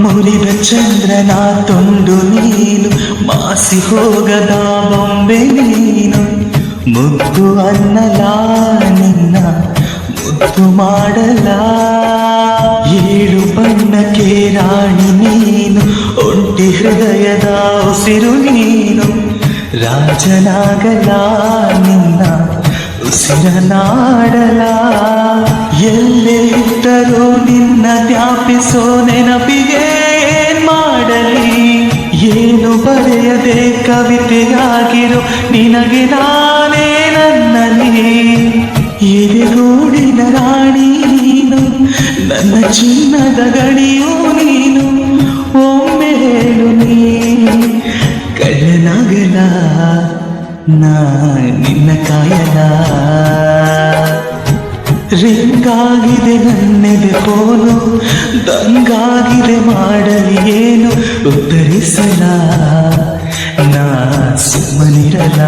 ಮುರಿದ ಚಂದ್ರನ ತುಂಡು ನೀನು, ಮಾಸಿ ಹೋಗದ ಬೊಂಬೆ ನೀನು. ಮುದ್ದು ಅನ್ನಲ ನಿನ್ನ ಮುದ್ದು ಮಾಡಲ, ಏಳು ಬಣ್ಣಕ್ಕೆ ರಾಣಿ ನೀನು, ಒಂಟಿ ಹೃದಯದ ಉಸಿರು ನೀನು. ರಾಜನಾಗಲ ನಿನ್ನ ಉಸಿರನಾಡಲ, ಎಲ್ಲೇ ಇದ್ದರೂ ನಿನ್ನ ಜ್ಞಾಪಿಸೋ ನೆನಪಿಗೆ ಏನ್ ಮಾಡಲಿ. ಏನು ಬರೆಯದೆ ಕವಿತೆಯಾಗಿರೋ ನಿನಗೆ ನಾನೇ ನನ್ನಲ್ಲಿ. ಎದೆಗೂಡಿನ ರಾಣಿ ನೀನು, ನನ್ನ ಚಿನ್ನದ ಗಣಿಯೂ ನೀನು. ಒಮ್ಮೆ ಹೇಳು ನೀ ಕಳ್ಳನಾಗಲ, ನಾ ನಿನ್ನ ಕಾಯಲ. ರಿಂಗಾಗಿದೆ ನನ್ನೆದೆ ಫೋನು, ದಂಗಾಗಿದೆ ಮಾಡಲಿ ಏನು. ಉತ್ತರಿಸಲ ನಾ ಸುಮ್ಮನಿರಲ.